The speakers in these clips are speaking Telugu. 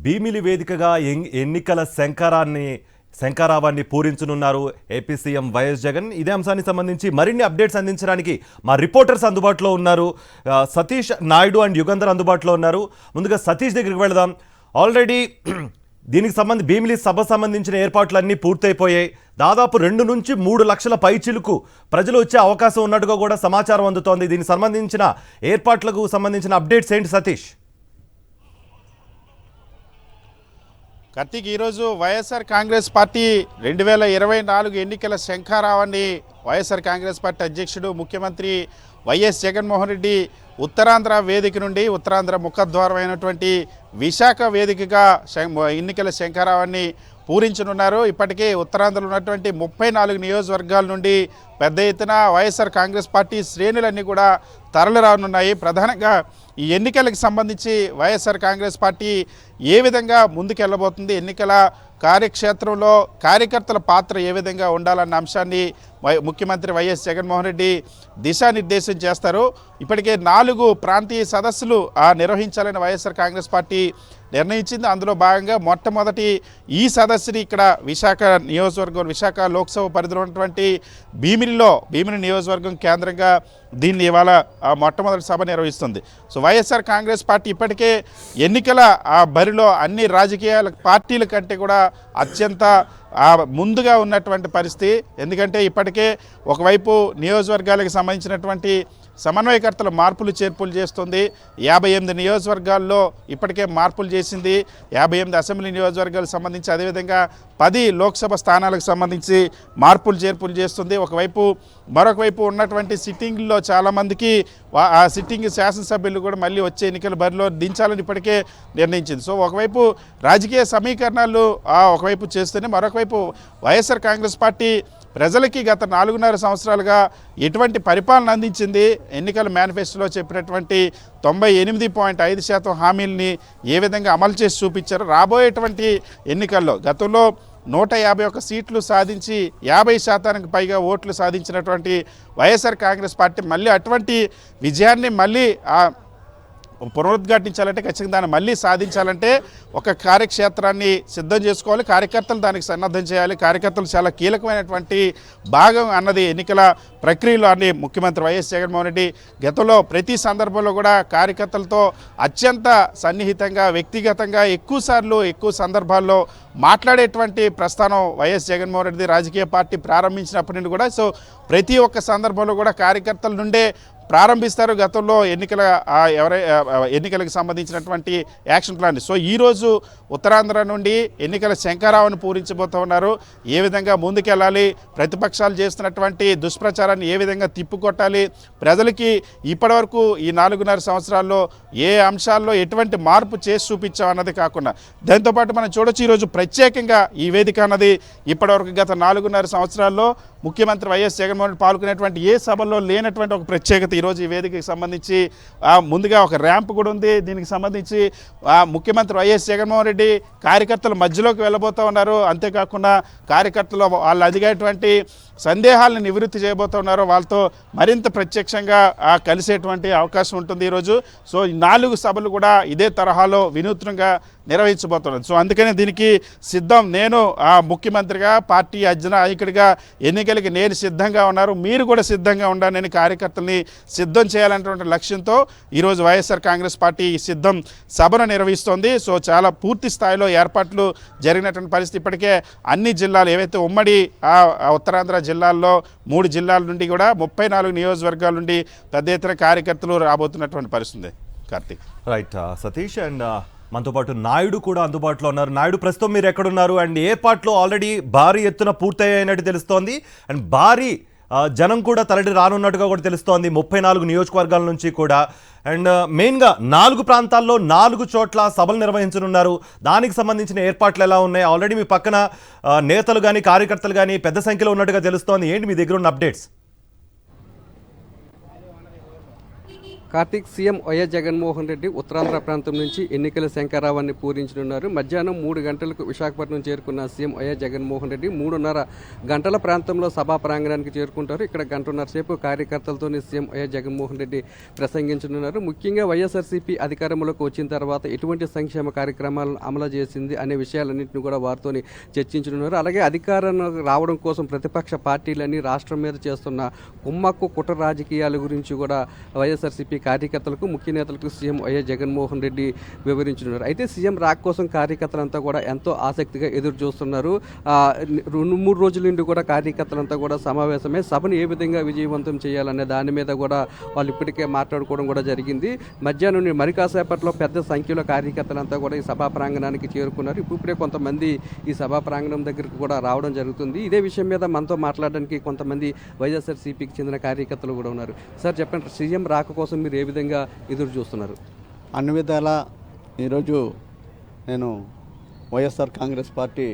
భీమిలి వేదికగా ఎన్నికల శంఖారావాన్ని పూరించనున్నారు ఏపీ సీఎం వైఎస్ జగన్. ఇదే అంశానికి సంబంధించి మరిన్ని అప్డేట్స్ అందించడానికి మా రిపోర్టర్స్ అందుబాటులో ఉన్నారు. సతీష్ నాయుడు అండ్ యుగంధర్ అందుబాటులో ఉన్నారు. ముందుగా సతీష్ దగ్గరికి వెళదాం. ఆల్రెడీ దీనికి భీమిలి సభ సంబంధించిన ఏర్పాట్లన్నీ పూర్తయిపోయాయి. దాదాపు 2 నుంచి 3 లక్షల పైచిలుకు ప్రజలు వచ్చే అవకాశం ఉన్నట్టుగా కూడా సమాచారం అందుతోంది. దీనికి సంబంధించిన ఏర్పాట్లకు సంబంధించిన అప్డేట్స్ ఏంటి సతీష్? కార్తీక్, ఈరోజు వైఎస్ఆర్ కాంగ్రెస్ పార్టీ 2024 ఎన్నికల శంఖారావాన్ని వైఎస్ఆర్ కాంగ్రెస్ పార్టీ అధ్యక్షుడు ముఖ్యమంత్రి వైఎస్ జగన్మోహన్ రెడ్డి ఉత్తరాంధ్ర వేదిక నుండి ఉత్తరాంధ్ర ముఖద్వారమైనటువంటి విశాఖ వేదికగా ఎన్నికల శంఖారావాన్ని పూరించనున్నారు. ఇప్పటికే ఉత్తరాంధ్రలో ఉన్నటువంటి 34 నియోజకవర్గాల నుండి పెద్ద ఎత్తున వైఎస్ఆర్ కాంగ్రెస్ పార్టీ శ్రేణులన్నీ కూడా తరలిరానున్నాయి. ప్రధానంగా ఈ ఎన్నికలకు సంబంధించి వైఎస్ఆర్ కాంగ్రెస్ పార్టీ ఏ విధంగా ముందుకెళ్ళబోతుంది, ఎన్నికల కార్యక్షేత్రంలో కార్యకర్తల పాత్ర ఏ విధంగా ఉండాలన్న అంశాన్ని ముఖ్యమంత్రి వైఎస్ జగన్మోహన్ రెడ్డి దిశానిర్దేశం చేస్తారు. ఇప్పటికే 4 ప్రాంతీయ సదస్సులు నిర్వహించాలని వైఎస్ఆర్ కాంగ్రెస్ పార్టీ నిర్ణయించింది. అందులో భాగంగా మొట్టమొదటి ఈ సదస్సుని ఇక్కడ విశాఖ నియోజకవర్గం, విశాఖ లోక్సభ పరిధిలో ఉన్నటువంటి భీమిలి నియోజకవర్గం కేంద్రంగా దీన్ని ఇవాళ మొట్టమొదటి సభ నిర్వహిస్తుంది. సో వైఎస్ఆర్ కాంగ్రెస్ పార్టీ ఇప్పటికే ఎన్నికల బరిలో అన్ని రాజకీయ పార్టీల కంటే కూడా అత్యంత ముందుగా ఉన్నటువంటి పరిస్థితి. ఎందుకంటే ఇప్పటికే ఒకవైపు నియోజకవర్గాలకు సంబంధించినటువంటి సమన్వయకర్తలు మార్పులు చేర్పులు చేస్తుంది. 58 నియోజకవర్గాల్లో ఇప్పటికే మార్పులు చేసింది. 58 అసెంబ్లీ నియోజకవర్గాలకు సంబంధించి, అదేవిధంగా 10 లోక్సభ స్థానాలకు సంబంధించి మార్పులు చేర్పులు చేస్తుంది. మరొక వైపు ఉన్నటువంటి సిట్టింగ్లో చాలామందికి ఆ సిట్టింగ్ శాసనసభ్యులు కూడా మళ్ళీ వచ్చే ఎన్నికల బరిలో దించాలని ఇప్పటికే నిర్ణయించింది. సో ఒకవైపు రాజకీయ సమీకరణాలు ఒకవైపు చేస్తూనే, మరొకవైపు వైఎస్ఆర్ కాంగ్రెస్ పార్టీ ప్రజలకి గత 4.5 సంవత్సరాలుగా ఎటువంటి పరిపాలన అందించింది, ఎన్నికల మేనిఫెస్టోలో చెప్పినటువంటి 98.5% హామీలని ఏ విధంగా అమలు చేసి చూపించారు. రాబోయేటువంటి ఎన్నికల్లో గతంలో 151 సీట్లు సాధించి 50% పైగా ఓట్లు సాధించినటువంటి వైఎస్ఆర్ కాంగ్రెస్ పార్టీ మళ్ళీ అటువంటి విజయాన్ని మళ్ళీ పునరుద్ఘాటించాలంటే, ఖచ్చితంగా దాన్ని మళ్ళీ సాధించాలంటే ఒక కార్యక్షేత్రాన్ని సిద్ధం చేసుకోవాలి, కార్యకర్తలు దానికి సన్నద్ధం చేయాలి. కార్యకర్తలు చాలా కీలకమైనటువంటి భాగం అన్నది ఎన్నికల ప్రక్రియలో అని ముఖ్యమంత్రి వైఎస్ జగన్మోహన్ రెడ్డి గతంలో ప్రతి సందర్భంలో కూడా కార్యకర్తలతో అత్యంత సన్నిహితంగా, వ్యక్తిగతంగా ఎక్కువ సందర్భాల్లో మాట్లాడేటువంటి ప్రస్థానం వైఎస్ జగన్మోహన్ రెడ్డి రాజకీయ పార్టీ ప్రారంభించినప్పటి నుండి కూడా. సో ప్రతి ఒక్క సందర్భంలో కూడా కార్యకర్తల నుండే ప్రారంభిస్తారు గతంలో ఎన్నికలకు సంబంధించినటువంటి యాక్షన్ ప్లాన్. సో ఈరోజు ఉత్తరాంధ్ర నుండి ఎన్నికల శంఖారావాన్ని పూరించబోతూ ఉన్నారు. ఏ విధంగా ముందుకెళ్ళాలి, ప్రతిపక్షాలు చేస్తున్నటువంటి దుష్ప్రచారాన్ని ఏ విధంగా తిప్పుకొట్టాలి, ప్రజలకి ఇప్పటివరకు ఈ 4.5 సంవత్సరాల్లో ఏ అంశాల్లో ఎటువంటి మార్పు చేసి చూపించాం అన్నది కాకుండా, దాంతోపాటు మనం చూడొచ్చు ఈరోజు ప్రత్యేకంగా ఈ వేదిక అన్నది ఇప్పటివరకు గత 4.5 సంవత్సరాల్లో ముఖ్యమంత్రి వైఎస్ జగన్మోహన్ రెడ్డి పాల్గొనేటువంటి ఏ సభల్లో లేనటువంటి ఒక ప్రత్యేకత ఈరోజు ఈ వేదికకి సంబంధించి. ముందుగా ఒక ర్యాంప్ కూడా ఉంది. దీనికి సంబంధించి ముఖ్యమంత్రి వైఎస్ జగన్మోహన్ రెడ్డి కార్యకర్తల మధ్యలోకి వెళ్ళబోతూ ఉన్నారు. అంతేకాకుండా కార్యకర్తలు వాళ్ళు అడిగేటువంటి సందేహాలను నివృత్తి చేయబోతూ ఉన్నారు. వాళ్ళతో మరింత ప్రత్యక్షంగా కలిసేటువంటి అవకాశం ఉంటుంది ఈరోజు. సో ఈ 4 సభలు కూడా ఇదే తరహాలో వినూత్నంగా నిర్వహించబోతున్నాను. సో అందుకనే దీనికి సిద్ధం. నేను ముఖ్యమంత్రిగా, పార్టీ నాయకుడిగా ఎన్నికలకి నేను సిద్ధంగా ఉన్నారు, మీరు కూడా సిద్ధంగా ఉండాలి. నేను కార్యకర్తల్ని సిద్ధం చేయాలనేటువంటి లక్ష్యంతో ఈరోజు వైఎస్ఆర్ కాంగ్రెస్ పార్టీ సిద్ధం సభను నిర్వహిస్తోంది. సో చాలా పూర్తి స్థాయిలో ఏర్పాట్లు జరిగినటువంటి పరిస్థితి. ఇప్పటికే అన్ని జిల్లాలు ఏవైతే ఉమ్మడి ఉత్తరాంధ్ర జిల్లాల్లో 3 జిల్లాల నుండి కూడా 34 నియోజకవర్గాల నుండి పెద్ద ఎత్తున కార్యకర్తలు రాబోతున్నటువంటి పరిస్థితి. కార్తీక్, రైట్. సతీష్ అండ్ మనతో పాటు నాయుడు కూడా అందుబాటులో ఉన్నారు. నాయుడు, ప్రస్తుతం మీరు ఎక్కడున్నారు? అండ్ ఏర్పాట్లు ఆల్రెడీ భారీ ఎత్తున పూర్తయ్యాయన్నట్టు తెలుస్తోంది, అండ్ భారీ జనం కూడా తరలి రానున్నట్టుగా కూడా తెలుస్తోంది 34 నియోజకవర్గాల నుంచి కూడా. అండ్ మెయిన్గా 4 ప్రాంతాల్లో 4 చోట్ల సభలు నిర్వహించనున్నారు. దానికి సంబంధించిన ఏర్పాట్లు ఎలా ఉన్నాయి? ఆల్రెడీ మీ పక్కన నేతలు కానీ కార్యకర్తలు కానీ పెద్ద సంఖ్యలో ఉన్నట్టుగా తెలుస్తోంది. ఏంటి మీ దగ్గర ఉన్న updates? Karthik CM YS Jaganmohan Reddy Uttarandhra ప్రాంతం నుంచి ఎన్నికల శంఖారావాన్ని పూరించనున్నారు. మధ్యాహ్నం 3 గంటలకు విశాఖపట్నం చేరుకున్న సీఎం వైఎస్ జగన్మోహన్ రెడ్డి 3:30 గంటల ప్రాంతంలో సభా ప్రాంగణానికి చేరుకుంటారు. ఇక్కడ 1.5 గంటల సేపు కార్యకర్తలతోనే సీఎం వైఎస్ జగన్మోహన్ రెడ్డి ప్రసంగించనున్నారు. ముఖ్యంగా వైఎస్ఆర్సీపీ అధికారంలోకి వచ్చిన తర్వాత ఎటువంటి సంక్షేమ కార్యక్రమాలను అమలు చేసింది అనే విషయాలన్నింటినీ కూడా వారితోని చర్చించనున్నారు. అలాగే అధికారం రావడం కోసం ప్రతిపక్ష పార్టీలన్నీ రాష్ట్రం మీద చేస్తున్న కుమ్మక్కు కుట్ర రాజకీయాల గురించి కూడా వైఎస్ఆర్సీపీ కార్యకర్తలకు ముఖ్య నేతలకు సీఎం వైఎస్ జగన్మోహన్ రెడ్డి వివరించున్నారు. అయితే సీఎం రాక్ కోసం కార్యకర్తలంతా కూడా ఎంతో ఆసక్తిగా ఎదురు చూస్తున్నారు. 2-3 రోజుల నుండి కూడా కార్యకర్తలంతా కూడా సమావేశమై సభను ఏ విధంగా విజయవంతం చేయాలనే దాని మీద కూడా వాళ్ళు ఇప్పటికే మాట్లాడుకోవడం కూడా జరిగింది. మధ్యాహ్నం నుండి మరి కాసేపట్లో పెద్ద సంఖ్యలో కార్యకర్తలంతా కూడా ఈ సభా ప్రాంగణానికి చేరుకున్నారు. ఇప్పుడే కొంతమంది ఈ సభా ప్రాంగణం దగ్గరకు కూడా రావడం జరుగుతుంది. ఇదే విషయం మీద మనతో మాట్లాడడానికి కొంతమంది వైఎస్ఆర్సీపీకి చెందిన కార్యకర్తలు కూడా ఉన్నారు. సార్ చెప్పండి, సీఎం రాక కోసం మీరు ఏ విధంగా ఎదురు చూస్తున్నారు? అన్ని విధాలా ఈరోజు నేను YSR Congress party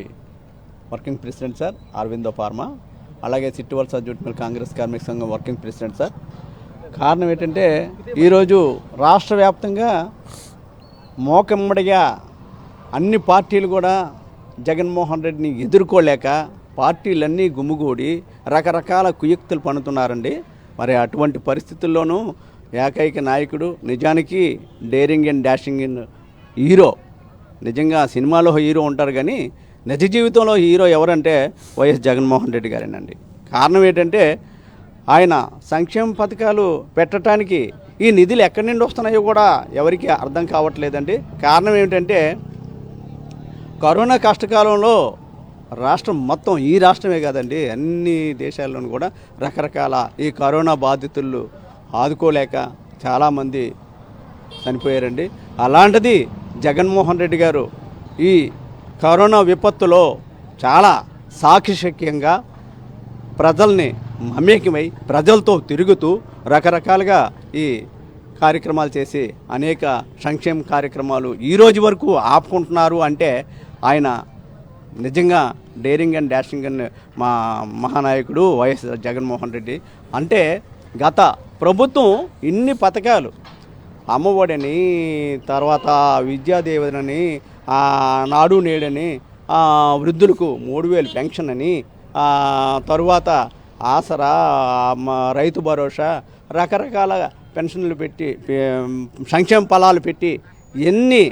working president sir Aurobindo pharma, అలాగే సిట్టివలస జూట్మిల్ కాంగ్రెస్ కార్మిక సంఘం వర్కింగ్ ప్రెసిడెంట్ సార్. కారణం ఏంటంటే ఈరోజు రాష్ట్ర వ్యాప్తంగా మోకమ్మడిగా అన్ని పార్టీలు కూడా జగన్మోహన్ రెడ్డిని ఎదుర్కోలేక పార్టీలన్నీ గుమ్ముగూడి రకరకాల కుయుక్తులు పన్నుతున్నారండి. మరి అటువంటి పరిస్థితుల్లోనూ ఏకైక నాయకుడు, నిజానికి daring and dashing in hero, నిజంగా సినిమాలో హీరో ఉంటారు కానీ నిజ జీవితంలో హీరో ఎవరంటే వైఎస్ జగన్మోహన్ రెడ్డి గారేనండి. కారణం ఏంటంటే ఆయన సంక్షేమ పథకాలు పెట్టడానికి ఈ నిధులు ఎక్కడి నుండి వస్తున్నాయో కూడా ఎవరికి అర్థం కావట్లేదండి. కారణం ఏమిటంటే కరోనా కష్టకాలంలో రాష్ట్రం మొత్తం, ఈ రాష్ట్రమే కాదండి అన్ని దేశాల్లోనూ కూడా రకరకాల ఈ కరోనా బాధితులు ఆదుకోలేక చాలామంది చనిపోయారండి. అలాంటిది జగన్మోహన్ రెడ్డి గారు ఈ కరోనా విపత్తులో చాలా సాక్షిశక్యంగా ప్రజల్ని మమేకమై ప్రజలతో తిరుగుతూ రకరకాలుగా ఈ కార్యక్రమాలు చేసి అనేక సంక్షేమ కార్యక్రమాలు ఈ రోజు వరకు ఆపుకుంటున్నారు అంటే ఆయన నిజంగా డేరింగ్ అండ్ డాషింగ్ అండ్ మా మహానాయకుడు వైఎస్ జగన్మోహన్ రెడ్డి. అంటే గత ప్రభుత్వం ఇన్ని పథకాలు, అమ్మఒడని, తర్వాత విద్యాదేవనని, నాడు నేడని, వృద్ధులకు 3000 పెన్షన్ అని, తరువాత ఆసరా, రైతు భరోసా, రకరకాల పెన్షన్లు పెట్టి సంక్షేమ ఫలాలు పెట్టి ఎన్ని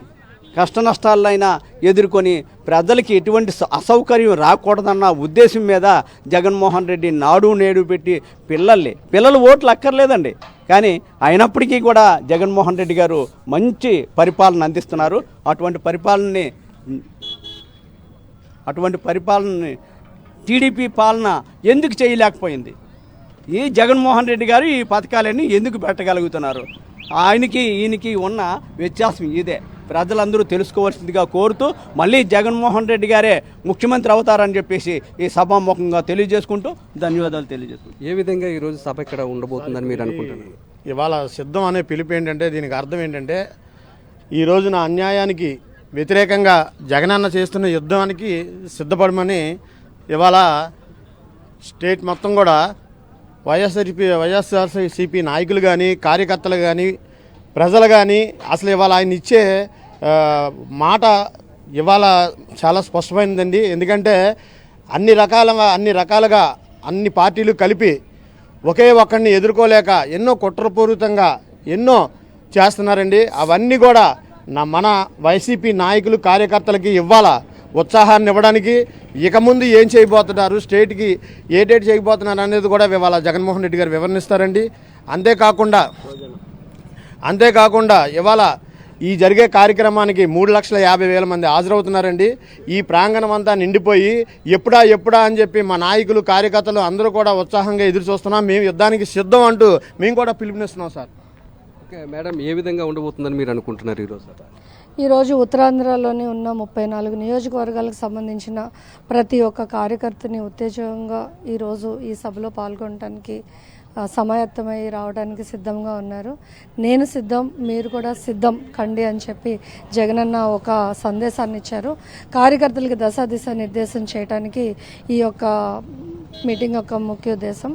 కష్ట నష్టాలైనా ఎదుర్కొని ప్రజలకి ఎటువంటి అసౌకర్యం రాకూడదన్న ఉద్దేశం మీద జగన్మోహన్ రెడ్డి నాడు నేడు పెట్టి పిల్లలు ఓట్లు అక్కర్లేదండి, కానీ అయినప్పటికీ కూడా జగన్మోహన్ రెడ్డి గారు మంచి పరిపాలన అందిస్తున్నారు. అటువంటి పరిపాలనని టీడీపీ పాలన ఎందుకు చేయలేకపోయింది? ఈ జగన్మోహన్ రెడ్డి గారు ఈ పథకాలన్నీ ఎందుకు పెట్టగలుగుతున్నారు? ఈయనకి ఉన్న వ్యత్యాసం ఇదే. ప్రజలందరూ తెలుసుకోవాల్సిందిగా కోరుతూ మళ్ళీ జగన్మోహన్ రెడ్డి గారే ముఖ్యమంత్రి అవుతారని చెప్పేసి ఈ సభాముఖంగా తెలియజేసుకుంటూ ధన్యవాదాలు తెలియజేసుకుంటూ. ఏ విధంగా ఈరోజు సభ ఇక్కడ ఉండబోతుందని మీరు అనుకుంటున్నారు? ఇవాళ సిద్ధం అనే పిలుపు ఏంటంటే, దీనికి అర్థం ఏంటంటే ఈ రోజున అన్యాయానికి వ్యతిరేకంగా జగనన్న చేస్తున్న యుద్ధానికి సిద్ధపడమని ఇవాళ స్టేట్ మొత్తం కూడా వైఎస్ఆర్సీపీ నాయకులు కానీ, కార్యకర్తలు కానీ, ప్రజలు కానీ అసలు ఇవాళ ఆయన ఇచ్చే మాట ఇవాళ చాలా స్పష్టమైందండి. ఎందుకంటే అన్ని రకాలుగా అన్ని పార్టీలు కలిపి ఒకే ఒక్కడిని ఎదుర్కోలేక ఎన్నో కుట్రపూరితంగా ఎన్నో చేస్తున్నారండి. అవన్నీ కూడా మన వైసీపీ నాయకులు, కార్యకర్తలకి ఇవ్వాల ఉత్సాహాన్ని ఇవ్వడానికి ఇక ముందు ఏం చేయబోతున్నారు, స్టేట్కి ఏ డేట్ చేయబోతున్నారు అనేది కూడా ఇవాళ జగన్మోహన్ రెడ్డి గారు వివరణిస్తారండి. అంతేకాకుండా ఇవాళ ఈ జరిగే కార్యక్రమానికి 3,50,000 మంది హాజరవుతున్నారండి. ఈ ప్రాంగణం అంతా నిండిపోయి ఎప్పుడా అని చెప్పి మా నాయకులు, కార్యకర్తలు అందరూ కూడా ఉత్సాహంగా ఎదురు చూస్తున్నాం. మేము యుద్ధానికి సిద్ధం అంటూ మేము కూడా పిలుపునిస్తున్నాం సార్. ఓకే మేడం, ఏ విధంగా ఉండబోతుందని మీరు అనుకుంటున్నారు ఈరోజు? ఈరోజు ఉత్తరాంధ్రలోని ఉన్న 34 నియోజకవర్గాలకు సంబంధించిన ప్రతి ఒక్క కార్యకర్తని ఉత్తేజంగా ఈరోజు ఈ సభలో పాల్గొనడానికి సమాయత్తమై రావడానికి సిద్ధంగా ఉన్నారు. నేను సిద్ధం, మీరు కూడా సిద్ధం కండి అని చెప్పి జగనన్న ఒక సందేశాన్ని ఇచ్చారు. కార్యకర్తలకి దశ దిశ నిర్దేశం చేయడానికి ఈ యొక్క మీటింగ్ యొక్క ముఖ్య ఉద్దేశం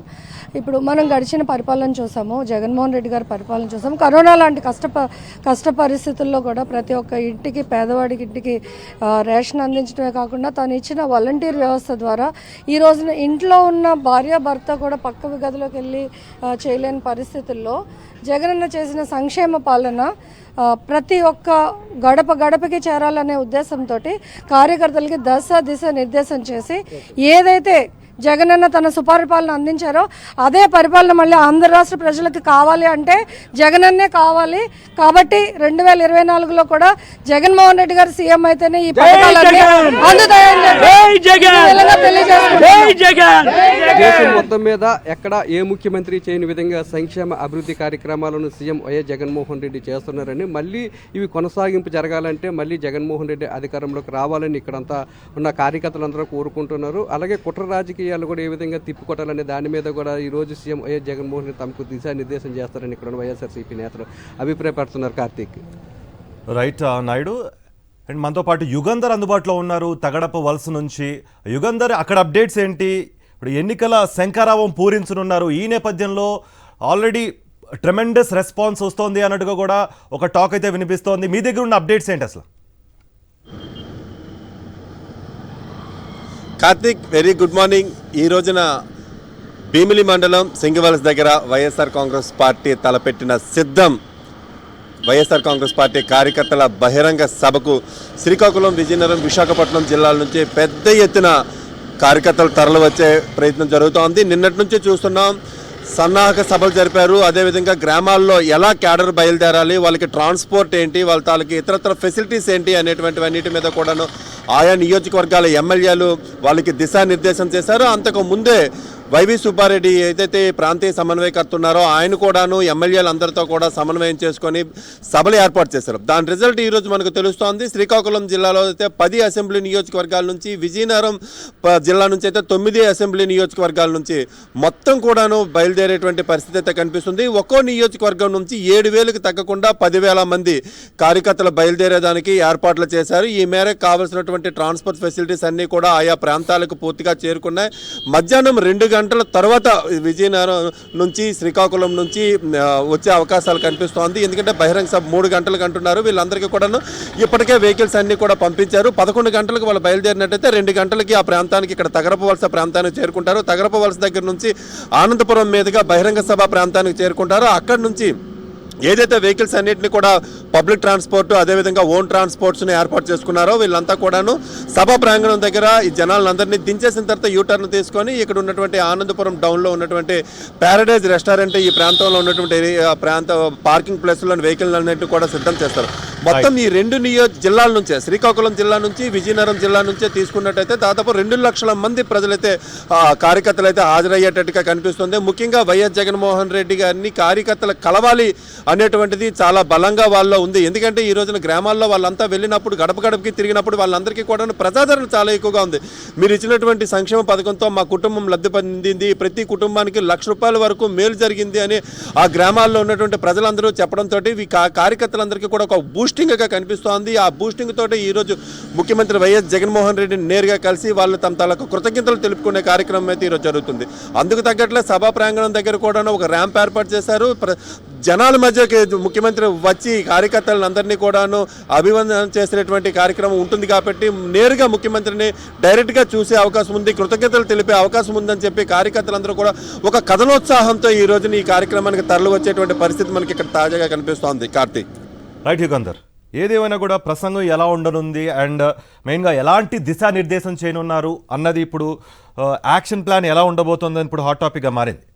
ఇప్పుడు మనం గడిచిన పరిపాలన చూసాము, జగన్మోహన్ రెడ్డి గారి పరిపాలన చూసాము. కరోనా లాంటి కష్ట పరిస్థితుల్లో కూడా ప్రతి ఒక్క ఇంటికి, పేదవాడికి ఇంటికి రేషన్ అందించడమే కాకుండా తను ఇచ్చిన వాలంటీర్ వ్యవస్థ ద్వారా ఈ రోజున ఇంట్లో ఉన్న భార్య భర్త కూడా పక్క గదిలోకి వెళ్ళి చేయలేని పరిస్థితుల్లో జగనన్న చేసిన సంక్షేమ పాలన ప్రతి ఒక్క గడపకి చేరాలనే ఉద్దేశంతో కార్యకర్తలకి దిశ నిర్దేశం చేసి ఏదైతే జగనన్న తన సుపరిపాలన అందించారో అదే పరిపాలన మళ్ళీ ఆంధ్ర రాష్ట్ర ప్రజలకు కావాలి అంటే జగనన్నే కావాలి. కాబట్టి 2024లో కూడా జగన్మోహన్ రెడ్డి గారు సీఎం అయితేనే ఈ పథకాలన్నీ అందుతాయని దేశం మొత్తం మీద ఎక్కడ ఏ ముఖ్యమంత్రి చేయని విధంగా సంక్షేమ అభివృద్ధి కార్యక్రమాలను సీఎం వైఎస్ జగన్మోహన్ రెడ్డి చేస్తున్నారని, మళ్ళీ ఇవి కొనసాగింపు జరగాలంటే మళ్ళీ జగన్మోహన్ రెడ్డి అధికారంలోకి రావాలని ఇక్కడంతా ఉన్న కార్యకర్తలందరూ కోరుకుంటున్నారు. అలాగే కుట్ర రాజకీయాలు కూడా ఏ విధంగా తిప్పుకొట్టాలనే దాని మీద కూడా ఈ రోజు సీఎం వైఎస్ జగన్మోహన్ రెడ్డి తమకు దిశానిర్దేశం చేస్తారని ఇక్కడ ఉన్న వైఎస్ఆర్సీపీ నేతలు అభిప్రాయపడుతున్నారు. కార్తీక్. రైట్ నాయుడు. అండ్ మనతో పాటు యుగంధర్ అందుబాటులో ఉన్నారు తగడప వలస నుంచి. యుగంధర్, అక్కడ అప్డేట్స్ ఏంటి? ఇప్పుడు ఎన్నికల శంఖారావం పూరించనున్నారు. ఈ నేపథ్యంలో ఆల్రెడీ ట్రెమెండస్ రెస్పాన్స్ వస్తోంది అన్నట్టుగా కూడా ఒక టాక్ అయితే వినిపిస్తోంది. మీ దగ్గర ఉన్న అప్డేట్స్ ఏంటి అసలు? Karthik, very good morning. ఈ రోజున భీమిలి మండలం సింగివలస దగ్గర వైఎస్ఆర్ కాంగ్రెస్ పార్టీ తలపెట్టిన సిద్ధం వైఎస్ఆర్ కాంగ్రెస్ పార్టీ కార్యకర్తల బహిరంగ సభకు శ్రీకాకుళం, విజయనగరం, విశాఖపట్నం జిల్లాల నుంచి పెద్ద ఎత్తున కార్యకర్తలు తరలి వచ్చే ప్రయత్నం జరుగుతోంది. నిన్నటి నుంచి చూస్తున్నాం, సన్నాహక సభలు జరిపారు. అదేవిధంగా గ్రామాల్లో ఎలా క్యాడర్ బయలుదేరాలి, వాళ్ళకి ట్రాన్స్పోర్ట్ ఏంటి, వాళ్ళ తాలూకి ఇతరత్ర ఫెసిలిటీస్ ఏంటి అనేటువంటివన్నిటి మీద కూడాను ఆయా నియోజకవర్గాల ఎమ్మెల్యేలు వాళ్ళకి దిశానిర్దేశం చేశారు. అంతకు ముందే వైవి సుబ్బారెడ్డి ఏదైతే ప్రాంతీయ సమన్వయకర్త ఉన్నారో ఆయన కూడాను ఎమ్మెల్యేలు అందరితో కూడా సమన్వయం చేసుకొని సభలు ఏర్పాటు చేశారు. దాని రిజల్ట్ ఈరోజు మనకు తెలుస్తోంది. శ్రీకాకుళం జిల్లాలో అయితే 10 అసెంబ్లీ నియోజకవర్గాల నుంచి, విజయనగరం జిల్లా నుంచి అయితే 9 అసెంబ్లీ నియోజకవర్గాల నుంచి మొత్తం కూడాను బయలుదేరేటువంటి పరిస్థితి అయితే కనిపిస్తుంది. ఒక్కో నియోజకవర్గం నుంచి 7,000కి తగ్గకుండా 10,000 మంది కార్యకర్తలు బయలుదేరేదానికి ఏర్పాట్లు చేశారు. ఈ మేరకు కావాల్సినటువంటి ట్రాన్స్పోర్ట్ ఫెసిలిటీస్ అన్నీ కూడా ఆయా ప్రాంతాలకు పూర్తిగా చేరుకున్నాయి. మధ్యాహ్నం 2 గంటల తర్వాత విజయనగరం నుంచి, శ్రీకాకుళం నుంచి వచ్చే అవకాశాలు కనిపిస్తోంది. ఎందుకంటే బహిరంగ సభ 3 గంటలకు అంటున్నారు. వీళ్ళందరికీ కూడాను ఇప్పటికే వెహికల్స్ అన్ని కూడా పంపించారు. 11 గంటలకు వాళ్ళు బయలుదేరినట్టయితే 2 గంటలకి ఆ ప్రాంతానికి, ఇక్కడ తగరప వలస ప్రాంతానికి చేరుకుంటారు. తగరప వలస దగ్గర నుంచి ఆనందపురం మీదుగా బహిరంగ సభ ప్రాంతానికి చేరుకుంటారు. అక్కడి నుంచి ఏదైతే వెహికల్స్ అన్నింటినీ కూడా పబ్లిక్ ట్రాన్స్పోర్ట్, అదేవిధంగా ఓన్ ట్రాన్స్పోర్ట్స్ని ఏర్పాటు చేసుకున్నారో వీళ్ళంతా కూడాను సభా ప్రాంగణం దగ్గర ఈ జనాలందరినీ దించేసిన తర్వాత యూటర్న్ తీసుకొని ఇక్కడ ఉన్నటువంటి ఆనందపురం డౌన్లో ఉన్నటువంటి ప్యారడైజ్ రెస్టారెంట్, ఈ ప్రాంతంలో ఉన్నటువంటి ప్రాంత పార్కింగ్ ప్లేస్లో వెహికల్ అన్నింటినీ కూడా సిద్ధం చేస్తారు. మొత్తం ఈ 2 జిల్లాల నుంచే, శ్రీకాకుళం జిల్లా నుంచి, విజయనగరం జిల్లా నుంచే తీసుకున్నట్టయితే దాదాపు 2 లక్షల మంది ప్రజలైతే, కార్యకర్తలు అయితే హాజరయ్యేటట్టుగా కనిపిస్తుంది. ముఖ్యంగా వైఎస్ జగన్మోహన్ రెడ్డి గారిని కార్యకర్తలు కలవాలి అనేటువంటిది చాలా బలంగా వాళ్ళలో ఉంది. ఎందుకంటే ఈ రోజున గ్రామాల్లో వాళ్ళంతా వెళ్ళినప్పుడు, గడపకి తిరిగినప్పుడు వాళ్ళందరికీ కూడా ప్రజాదరణ చాలా ఎక్కువగా ఉంది. మీరు ఇచ్చినటువంటి సంక్షేమ పథకంతో మా కుటుంబం లబ్ధి పొందింది, ప్రతి కుటుంబానికి ₹1,00,000 వరకు మేలు జరిగింది అని ఆ గ్రామాల్లో ఉన్నటువంటి ప్రజలందరూ చెప్పడంతో కార్యకర్తలందరికీ కూడా ఒక బూస్టింగ్గా కనిపిస్తోంది. ఆ బూస్టింగ్ తోటి ఈరోజు ముఖ్యమంత్రి వైఎస్ జగన్మోహన్ రెడ్డిని నేరుగా కలిసి వాళ్ళు తమ తాలకు కృతజ్ఞతలు తెలుపుకునే కార్యక్రమం అయితే ఈరోజు జరుగుతుంది. అందుకు తగ్గట్లే సభా ప్రాంగణం దగ్గర కూడా ఒక ర్యాంప్ ఏర్పాటు చేశారు. జనాల మధ్యకి ముఖ్యమంత్రి వచ్చి కార్యకర్తలందరినీ కూడాను అభివందన చేసినటువంటి కార్యక్రమం ఉంటుంది. కాబట్టి నేరుగా ముఖ్యమంత్రిని డైరెక్ట్గా చూసే అవకాశం ఉంది, కృతజ్ఞతలు తెలిపే అవకాశం ఉందని చెప్పి కార్యకర్తలందరూ కూడా ఒక కథనోత్సాహంతో ఈ రోజున ఈ కార్యక్రమానికి తరలి వచ్చేటువంటి పరిస్థితి మనకి ఇక్కడ తాజాగా కనిపిస్తోంది. కార్తీక్. రైట్ యుగంధర్, ఏదేమైనా కూడా ప్రసంగం ఎలా ఉండనుంది అండ్ మెయిన్గా ఎలాంటి దిశానిర్దేశం చేయనున్నారు అన్నది ఇప్పుడు యాక్షన్ ప్లాన్ ఎలా ఉండబోతుందని ఇప్పుడు హాట్ టాపిక్గా మారింది.